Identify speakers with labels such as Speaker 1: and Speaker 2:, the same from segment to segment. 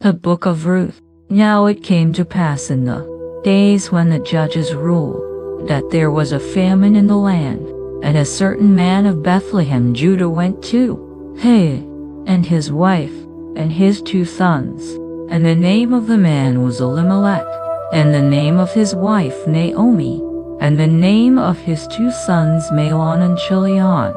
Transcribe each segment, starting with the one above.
Speaker 1: The Book of Ruth. Now it came to pass in the days when the judges ruled, that there was a famine in the land, and a certain man of Bethlehem, Judah, went to and his wife, and his 2 sons. And the name of the man was Elimelech, and the name of his wife Naomi, and the name of his 2 sons Mahlon and Chilion,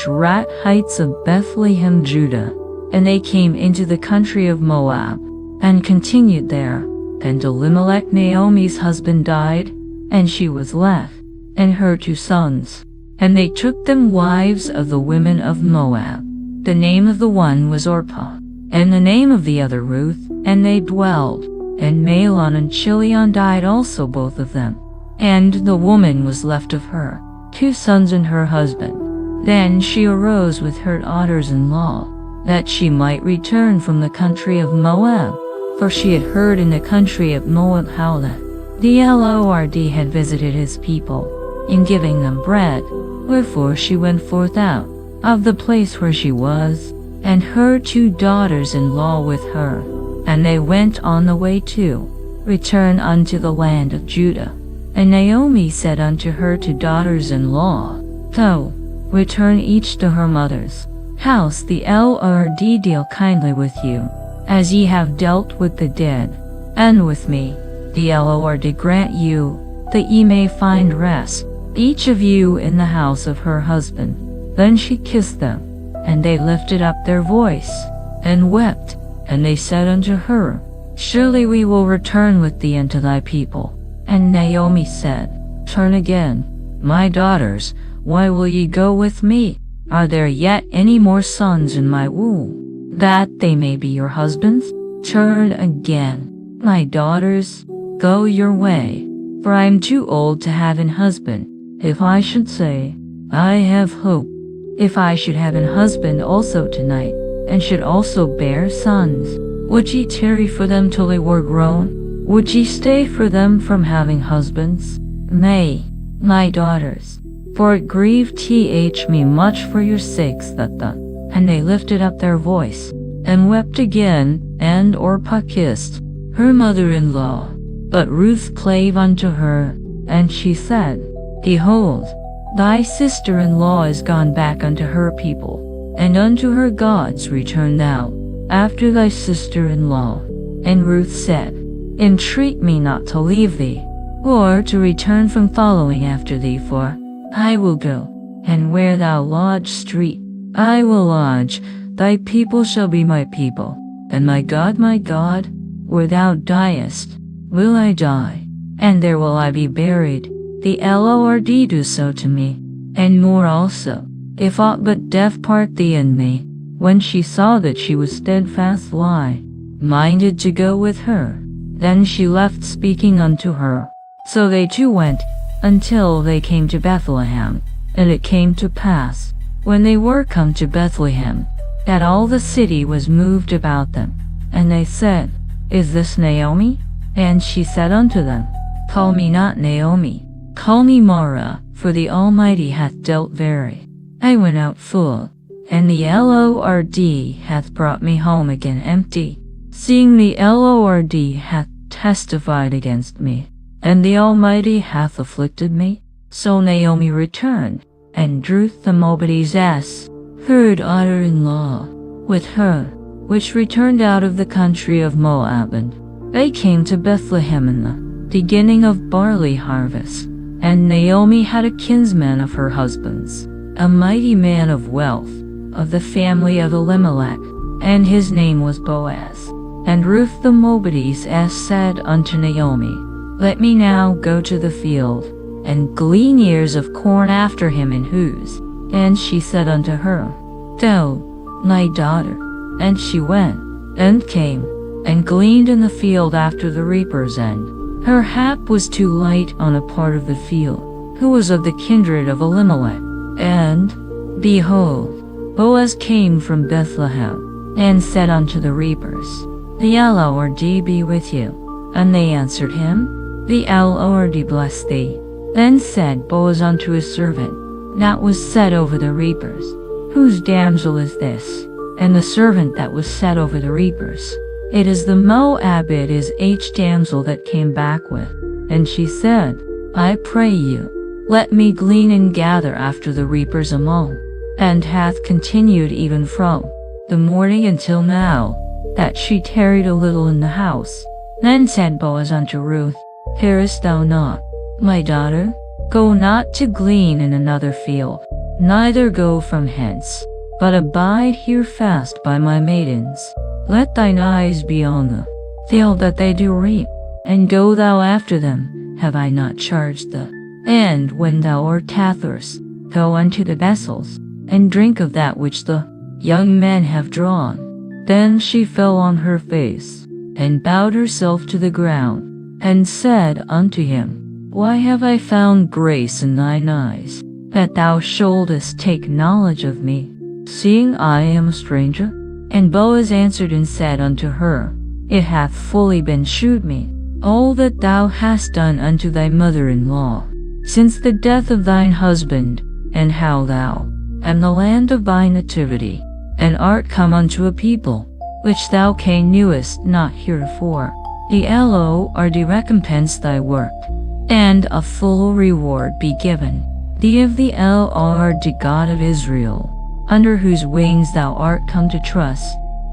Speaker 1: Rat heights of Bethlehem, Judah. And they came into the country of Moab, and continued there. And Elimelech, Naomi's husband, died, and she was left, and her 2 sons. And they took them wives of the women of Moab. The name of the one was Orpah, and the name of the other Ruth, and they dwelled. And Mahlon and Chilion died also, both of them. And the woman was left of her 2 sons and her husband. Then she arose with her daughters-in-law, that she might return from the country of Moab, for she had heard in the country of Moab how that the Lord had visited his people, in giving them bread. Wherefore she went forth out of the place where she was, and her 2 daughters-in-law with her, and they went on the way to return unto the land of Judah. And Naomi said unto her 2 daughters-in-law, Go, return each to her mother's house. The Lord deal kindly with you, as ye have dealt with the dead, and with me. The Lord grant you, that ye may find rest, each of you in the house of her husband. Then she kissed them, and they lifted up their voice, and wept. And they said unto her, Surely we will return with thee unto thy people. And Naomi said, Turn again, my daughters, why will ye go with me? Are there yet any more sons in my womb, that they may be your husbands? Turn again, my daughters, go your way, for I am too old to have an husband. If I should say, I have hope, if I should have an husband also tonight, and should also bear sons, would ye tarry for them till they were grown? Would ye stay for them from having husbands? Nay, my daughters, for it grieved me much for your sakes that the. And they lifted up their voice, and wept again. And Orpah kissed her mother-in-law. But Ruth clave unto her, and she said, Behold, thy sister-in-law is gone back unto her people, and unto her gods return thou, after thy sister-in-law. And Ruth said, Entreat me not to leave thee, or to return from following after thee, for I will go, and where thou lodge street, I will lodge. Thy people shall be my people, and my God, where thou diest, will I die, and there will I be buried. The Lord do so to me, and more also, if aught but death part thee and me. When she saw that she was steadfastly minded to go with her, then she left speaking unto her. So they 2 went, until they came to Bethlehem. And it came to pass, when they were come to Bethlehem, that all the city was moved about them. And they said, Is this Naomi? And she said unto them, Call me not Naomi, call me Mara, for the Almighty hath dealt very. I went out full, and the Lord hath brought me home again empty, seeing the Lord hath testified against me, and the Almighty hath afflicted me. So Naomi returned, and Ruth the Moabitess, her daughter-in-law, with her, which returned out of the country of Moab. And they came to Bethlehem in the beginning of barley harvest. And Naomi had a kinsman of her husband's, a mighty man of wealth, of the family of Elimelech, and his name was Boaz. And Ruth the Moabitess said unto Naomi, Let me now go to the field, and glean ears of corn after him in whose. And she said unto her, Go, my daughter. And she went, and came, and gleaned in the field after the reaper's end. Her hap was too light on a part of the field, who was of the kindred of Elimelech. And, behold, Boaz came from Bethlehem, and said unto the reapers, The Lord be with you. And they answered him, The Lord bless thee. Then said Boaz unto his servant, that was set over the reapers, Whose damsel is this? And the servant that was set over the reapers It is the Moabite is H damsel that came back with. And she said, I pray you, let me glean and gather after the reapers among. And hath continued even from the morning until now, that she tarried a little in the house. Then said Boaz unto Ruth, Hearest thou not, my daughter? Go not to glean in another field, neither go from hence, but abide here fast by my maidens. Let thine eyes be on the field that they do reap, and go thou after them, have I not charged thee? And when thou art athirst, go unto the vessels, and drink of that which the young men have drawn. Then she fell on her face, and bowed herself to the ground, and said unto him, Why have I found grace in thine eyes, that thou shouldest take knowledge of me, seeing I am a stranger? And Boaz answered and said unto her, It hath fully been shewed me, all that thou hast done unto thy mother-in-law, since the death of thine husband, and how thou, and the land of thy nativity, and art come unto a people, which thou knewest not heretofore. The Lord recompense thy work, and a full reward be given thee of the Lord God of Israel, under whose wings thou art come to trust.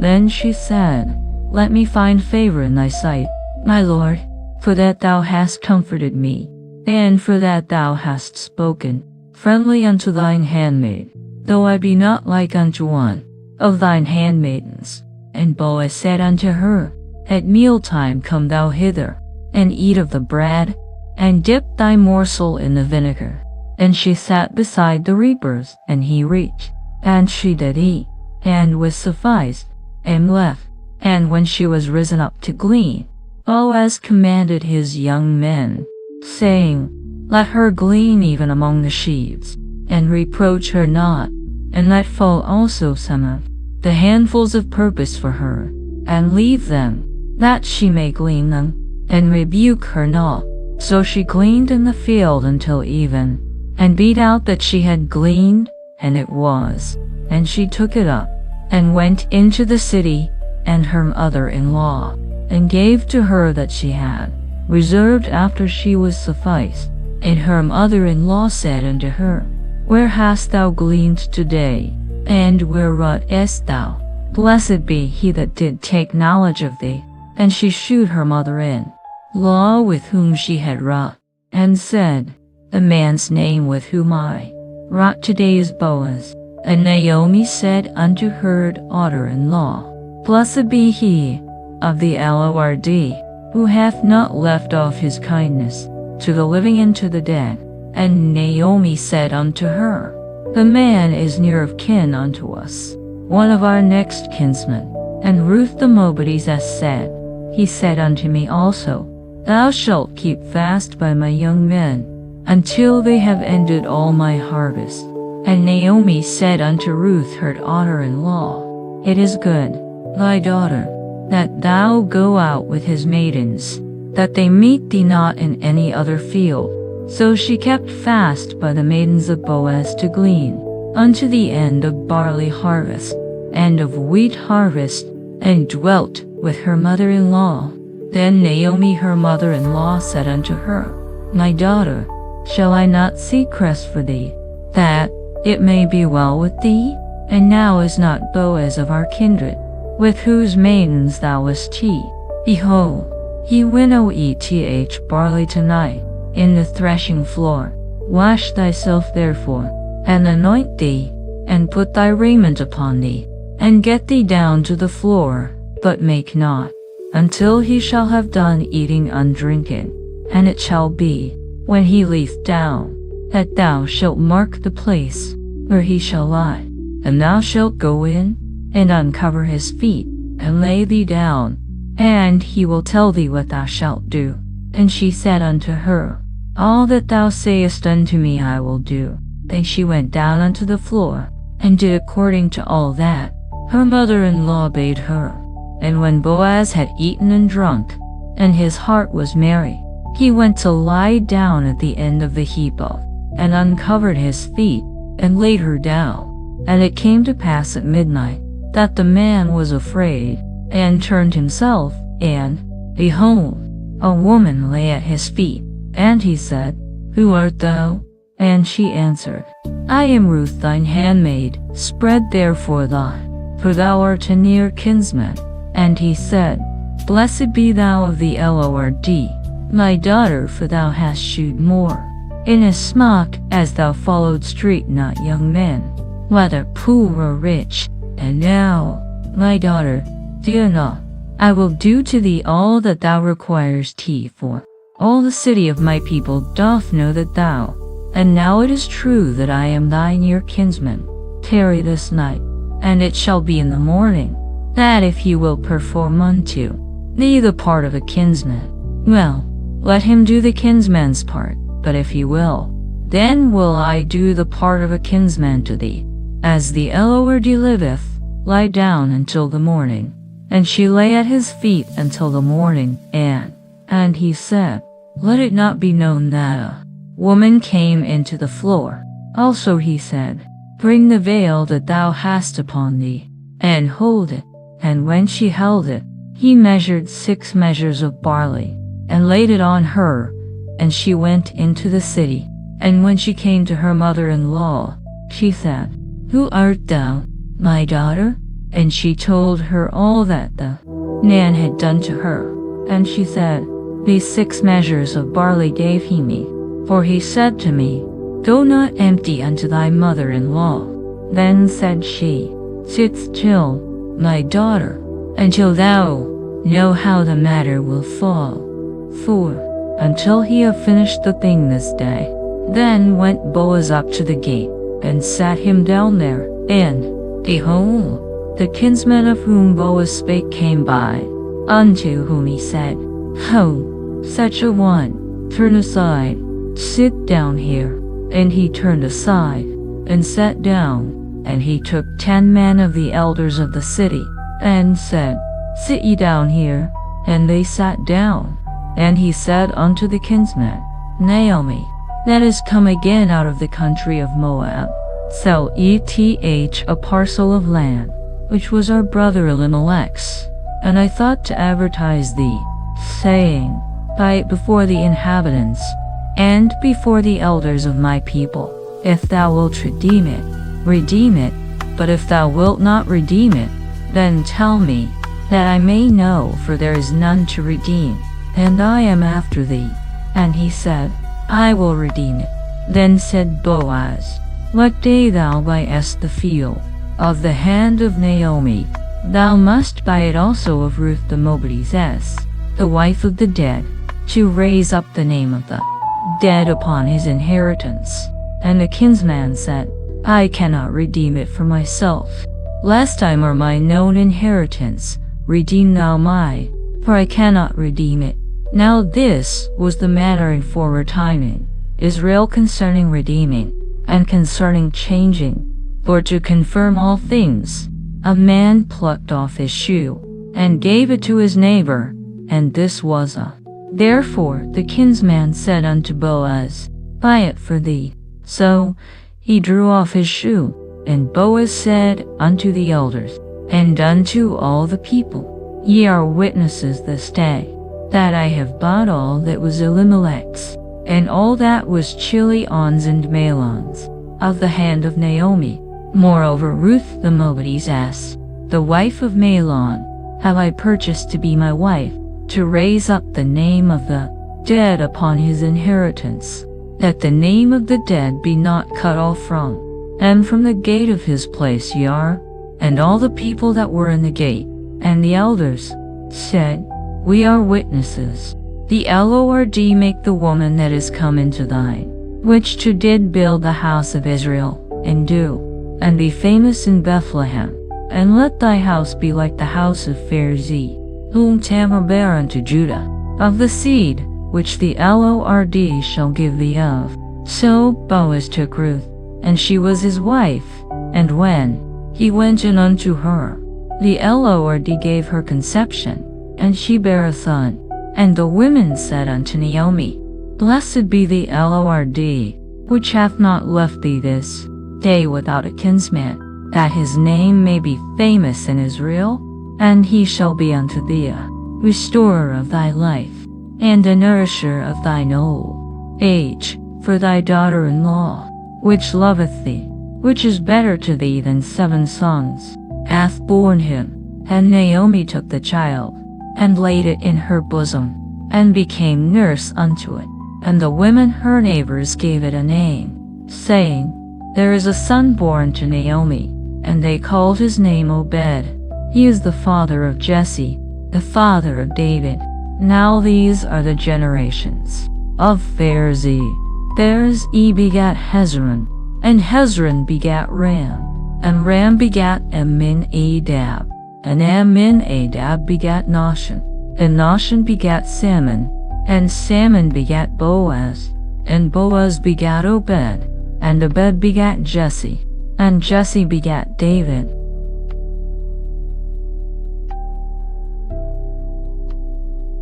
Speaker 1: Then she said, Let me find favor in thy sight, my Lord, for that thou hast comforted me, and for that thou hast spoken friendly unto thine handmaid, though I be not like unto one of thine handmaidens. And Boaz said unto her, At mealtime come thou hither, and eat of the bread, and dip thy morsel in the vinegar. And she sat beside the reapers, and he reached, and she did eat, and was sufficed, and left. And when she was risen up to glean, Boaz commanded his young men, saying, Let her glean even among the sheaves, and reproach her not, and let fall also some of the handfuls of purpose for her, and leave them, that she may glean them, and rebuke her not. So she gleaned in the field until even, and beat out that she had gleaned, and it was. And she took it up, and went into the city, and her mother-in-law, and gave to her that she had reserved after she was sufficed. And her mother-in-law said unto her, Where hast thou gleaned today, and where wroughtest thou? Blessed be he that did take knowledge of thee. And she shewed her mother-in-law with whom she had wrought, and said, The man's name with whom I wrought today is Boaz. And Naomi said unto her daughter-in-law, Blessed be he of the Lord, who hath not left off his kindness to the living and to the dead. And Naomi said unto her, The man is near of kin unto us, one of our next kinsmen. And Ruth the Moabitess said, He said unto me also, Thou shalt keep fast by my young men, until they have ended all my harvest. And Naomi said unto Ruth her daughter-in-law, It is good, thy daughter, that thou go out with his maidens, that they meet thee not in any other field. So she kept fast by the maidens of Boaz to glean, unto the end of barley harvest, and of wheat harvest, and dwelt with her mother-in-law. Then Naomi her mother-in-law said unto her, My daughter, shall I not seek rest for thee, that it may be well with thee? And now is not Boaz of our kindred, with whose maidens thou wast he? Behold, he winnow barley tonight in the threshing floor. Wash thyself therefore, and anoint thee, and put thy raiment upon thee, and get thee down to the floor, but make not, until he shall have done eating and drinking. And it shall be, when he lieth down, that thou shalt mark the place where he shall lie, and thou shalt go in, and uncover his feet, and lay thee down, and he will tell thee what thou shalt do. And she said unto her, All that thou sayest unto me I will do. Then she went down unto the floor, and did according to all that her mother-in-law bade her. And when Boaz had eaten and drunk, and his heart was merry, he went to lie down at the end of the heap of, and uncovered his feet, and laid her down. And it came to pass at midnight, that the man was afraid, and turned himself, and, behold, a woman lay at his feet. And he said, Who art thou? And she answered, I am Ruth thine handmaid, spread therefore thou, for thou art a near kinsman. And he said, Blessed be thou of the Lord, my daughter, for thou hast shewed more, inasmuch as thou followed straight not young men, whether poor or rich. And now, my daughter, fear not, I will do to thee all that thou requirest for. All the city of my people doth know that thou, and now it is true that I am thy near kinsman, tarry this night, and it shall be in the morning, that if you will perform unto thee the part of a kinsman, well, let him do the kinsman's part, but if he will, then will I do the part of a kinsman to thee. As the Lord liveth, lie down until the morning. And she lay at his feet until the morning, and he said, Let it not be known that a woman came into the floor. Also he said, Bring the veil that thou hast upon thee, and hold it. And when she held it, he measured 6 measures of barley, and laid it on her, and she went into the city. And when she came to her mother-in-law, she said, Who art thou, my daughter? And she told her all that the man had done to her. And she said, These 6 measures of barley gave he me, for he said to me, Go not empty unto thy mother-in-law. Then said she, Sit still, my daughter, until thou know how the matter will fall. For, until he have finished the thing this day. Then went Boaz up to the gate, and sat him down there. And, behold, the kinsman of whom Boaz spake came by, unto whom he said, Ho, such a one, turn aside, sit down here. And he turned aside, and sat down. And he took 10 men of the elders of the city, and said, Sit ye down here. And they sat down. And he said unto the kinsman, Naomi, that is come again out of the country of Moab, sell eth a parcel of land, which was our brother Elimelech's. And I thought to advertise thee, saying, Buy it before the inhabitants, and before the elders of my people. If thou wilt redeem it, redeem it. But if thou wilt not redeem it, then tell me, that I may know, for there is none to redeem, and I am after thee. And he said, I will redeem it. Then said Boaz, What day thou buyest the field of the hand of Naomi, thou must buy it also of Ruth the Moabitess, the wife of the dead, to raise up the name of the dead upon his inheritance. And the kinsman said, I cannot redeem it for myself, lest I mar my known inheritance. Redeem thou my, for I cannot redeem it. Now this was the matter in former time in Israel concerning redeeming, and concerning changing. For to confirm all things, a man plucked off his shoe, and gave it to his neighbor, and this was a. Therefore the kinsman said unto Boaz, Buy it for thee. So he drew off his shoe, and Boaz said unto the elders, and unto all the people, Ye are witnesses this day, that I have bought all that was Elimelech's, and all that was Chilion's and Mahlon's, of the hand of Naomi. Moreover Ruth the Moabitess, the wife of Mahlon, have I purchased to be my wife, to raise up the name of the dead upon his inheritance, that the name of the dead be not cut off from, and from the gate of his place ye are. And all the people that were in the gate, and the elders, said, We are witnesses. The Lord make the woman that is come into thine, which to did build the house of Israel, and do, and be famous in Bethlehem. And let thy house be like the house of Pharisee, whom Tamar bare unto Judah, of the seed which the Lord shall give thee of. So Boaz took Ruth, and she was his wife. And when he went in unto her, the Lord gave her conception, and she bare a son. And the women said unto Naomi, Blessed be the Lord, which hath not left thee this day without a kinsman, that his name may be famous in Israel. and he shall be unto thee a restorer of thy life, and a nourisher of thine old age. For thy daughter-in-law, which loveth thee, which is better to thee than 7 sons, hath borne him. And Naomi took the child, and laid it in her bosom, and became nurse unto it. And the women her neighbors gave it a name, saying, There is a son born to Naomi. And they called his name Obed. He is the father of Jesse, the father of David. Now these are the generations of Phares. Phares begat Hezron, and Hezron begat Ram, and Ram begat Amminadab, and Amminadab begat Nahshon, and Nahshon begat Salmon, and Salmon begat Boaz, and Boaz begat Obed, and Obed begat Jesse, and Jesse begat David,